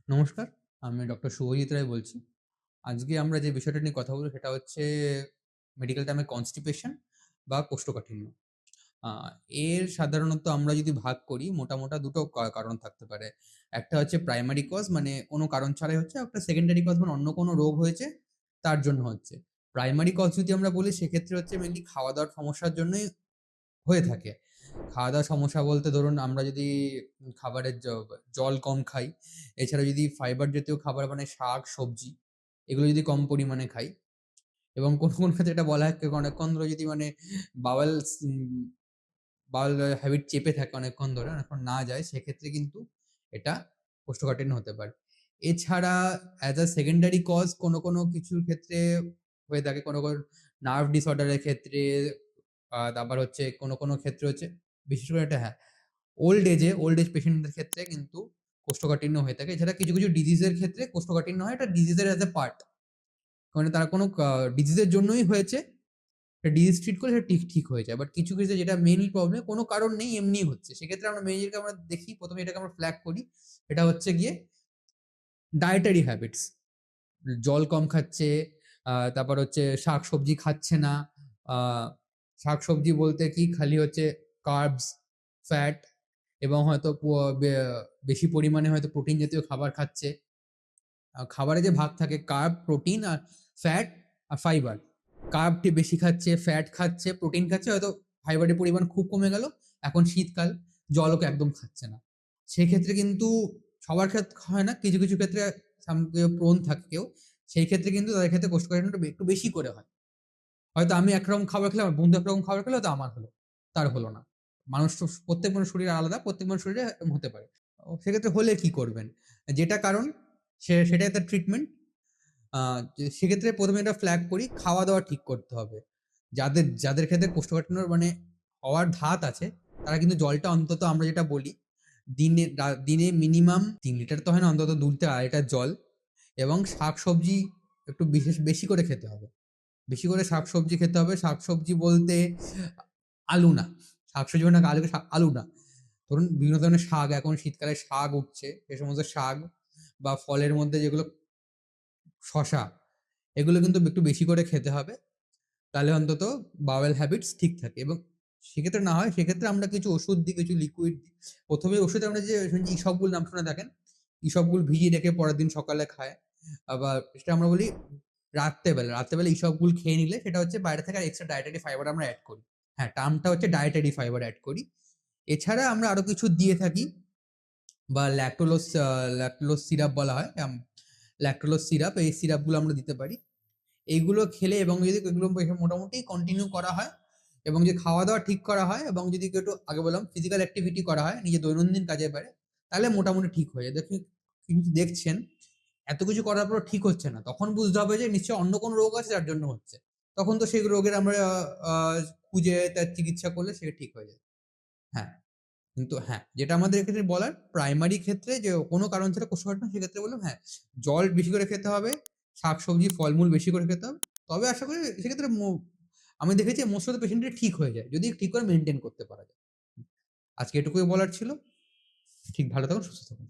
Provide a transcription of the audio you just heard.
নমস্কার, আমি ডক্টর শুভজিৎ রায় বলছি। আজকে আমরা যে বিষয়টা নিয়ে কথা বলব সেটা হচ্ছে মেডিকেল টার্মে কনস্টিপেশন বা কোষ্ঠকাঠিন্য। আ এর সাধারণত আমরা যদি ভাগ করি মোটা ২ টো কারণ থাকতে পারে। একটা হচ্ছে প্রাইমারি কজ মানে কোনো কারণ ছাড়াই হচ্ছে, একটা সেকেন্ডারি কজ মানে অন্য কোনো রোগ হয়েছে তার জন্য হচ্ছে। প্রাইমারি কজ যদি আমরা বলি সেক্ষেত্রে হচ্ছে মেইনলি খাওয়া-দাওয়ার সমস্যার জন্যই হয়ে থাকে। খাওয়া-দাওয়ার সমস্যা বলতে ধরুন আমরা যদি খাবারের জল কম খাই, এছাড়া যদি ফাইবার জাতীয় খাবার মানে শাক, সবজি এগুলো যদি কম পরিমাণে খাই এবং কোনো ক্ষেত্রে এটা বলা হয় অনেকক্ষণ ধরে যদি মানে বাওয়েলস বাওয়েল হ্যাবিট চেপে থাকে অনেকক্ষণ ধরে, অনেকক্ষণ না যায় সেক্ষেত্রে কিন্তু এটা কোষ্ঠকাঠিন্য হতে পারে। এছাড়া অ্যাজ আ সেকেন্ডারি কজ কোনো কিছুর ক্ষেত্রে হয়ে থাকে। কোনো নার্ভ ডিসঅর্ডার এর ক্ষেত্রে তারপর হচ্ছে কোনো ক্ষেত্রে হচ্ছে বিশেষ করে এটা হ্যাঁ, ওল্ড এজ পেশেন্টদের ক্ষেত্রে কিন্তু কোষ্ঠকাঠিন্য হয়ে থাকে। এছাড়া কিছু ডিজিজ এর ক্ষেত্রে কোষ্ঠকাঠিন্য হয়। এটা ডিজিজ এর অ্যাজ এ পার্ট। মানে তারা কোনো ডিজিজ এর জন্যই হয়েছে। ডিজিজ ট্রিট করলে সেটা ঠিক ঠিক হয়ে যায়। বাট কিছু ক্ষেত্রে যেটা মেইনলি প্রবলেম কোনো কারণ নেই এমনিই হচ্ছে। সেক্ষেত্রে আমরা মেইনলি আমরা দেখি ১ম এ এটাকে আমরা ফ্ল্যাগ করি। এটা হচ্ছে গিয়ে ডায়েটারি হ্যাবিটস। জল কম খাচ্ছে, তারপর হচ্ছে শাকসবজি খাচ্ছে না। আ শাকসবজি বলতে কি খালি হচ্ছে কার্বস, ফ্যাট এবং হয়তো বেশি পরিমাণে হয়তো প্রোটিন জাতীয় খাবার খাচ্ছে। খাবারে যে ভাগ থাকে কার্ব, প্রোটিন আর ফ্যাট আর ফাইবার। কার্বটি বেশি খাচ্ছে, ফ্যাট খাচ্ছে, প্রোটিন খাচ্ছে, হয়তো ফাইবারের পরিমাণ খুব কমে গেল। এখন শীতকাল, জলও একদম খাচ্ছে না। সেক্ষেত্রে কিন্তু সবার ক্ষেত্রে হয় না। কিছু ক্ষেত্রে কেউ প্রোন থাকে কেউ। সেই ক্ষেত্রে কিন্তু তাদের ক্ষেত্রে কোষ্ঠকাঠিন্যটা একটু বেশি করে হয়। হয়তো আমি একরকম খাবার খেলাম, আমার বন্ধু একরকম খাবার খেলো, হয়তো আমার হলো। তার হলো না। মানুষ তো প্রত্যেক মানুষের শরীর আলাদা, প্রত্যেক মানুষের শরীরে এরকম হতে পারে। সেক্ষেত্রে হলে কি করবেন? যেটা কারণ সেটাই তার ট্রিটমেন্ট। আ সেক্ষেত্রে ১ম এ এটা ফ্ল্যাগ করি, খাওয়া-দাওয়া ঠিক করতে হবে। যাদের ক্ষেত্রে কোষ্ঠকাঠিন্য মানে হওয়ার ধাত আছে, তারা কিন্তু জলটা অন্তত আমরা যেটা বলি, দিনে মিনিমাম ৩ লিটার তো হয় না, অন্তত ২ থেকে ২.৫ লিটার জল এবং শাকসবজি একটু বেশি করে খেতে হবে। বেশি করে শাকসবজি খেতে হবে। শাকসবজি বলতে আলু না। শাকসবজি মানে আলু না। ধরুন বিভিন্ন ধরনের শাক, এখন শীতকালে শাক উঠছে। সে সমস্ত শাক বা ফলের মধ্যে যেগুলো শসা, এগুলো কিন্তু একটু বেশি করে খেতে হবে। তাহলে অন্তত বাওয়েল হ্যাবিটস ঠিক থাকে এবং সেক্ষেত্রে না হয় সেক্ষেত্রে আমরা কিছু ওষুধ দিই, কিছু লিকুইড দিই। ১ম এ ওষুধে আমরা যে শুনছি ইসবগুল নাম শুনে থাকেন? ইসবগুল ভিজিয়ে রেখে পরের দিন সকালে খায়। আবার সেটা আমরা বলি রাত্রেবেলা ইসবগুল খেয়ে নিলে সেটা হচ্ছে বাইরে থেকে এক্সট্রা ডায়েটারি ফাইবার আমরা এড করি। হ্যাঁ, টার্মটা হচ্ছে ডায়েটারি ফাইবার এড করি। এছাড়া আমরা আরো কিছু দিয়ে থাকি বা ল্যাক্টোলোজ সিরাপ বলা হয়। ল্যাক্টোলোজ সিরাপ, এই সিরাপগুলো আমরা দিতে পারি। এইগুলো খেলে এবং যদি এগুলো মোটামুটি কন্টিনিউ করা হয় এবং যে খাওয়া-দাওয়া ঠিক করা হয় এবং যদি কেউ একটু আগে বললাম ফিজিক্যাল অ্যাক্টিভিটি করা হয় নিজের দৈনন্দিন কাজের বাইরে, তাহলে মোটামুটি ঠিক হয়ে যায়। কিন্তু দেখছেন এত কিছু করার পরেও ঠিক হচ্ছে না। তখন বুঝতে হবে যে নিশ্চয়ই অন্য কোনো রোগ আছে যার জন্য হচ্ছে। তখন তো সেই রোগের আমরা আ খুঁজে তার চিকিৎসা করলে সেটা ঠিক হয়ে যায়। হ্যাঁ, কিন্তু হ্যাঁ, যেটা আমাদের এক্ষেত্রে বলার প্রাইমারি ক্ষেত্রে যে কোনো কারণ ছাড়া কোষ্ঠকাঠিন্য সেক্ষেত্রে বললাম হ্যাঁ, জল বেশি করে খেতে হবে, শাকসবজি, ফলমূল বেশি করে খেতে হবে। তবে আশা করি সেক্ষেত্রে আমি দেখেছি মোস্ট অফ দ্যা পেশেন্টই ঠিক হয়ে যায়। যদি ঠিক করে মেইনটেইন করতে পারা যায়। আজকে এটুকুই বলার ছিল। ঠিক ভালো থাকুন, সুস্থ থাকুন।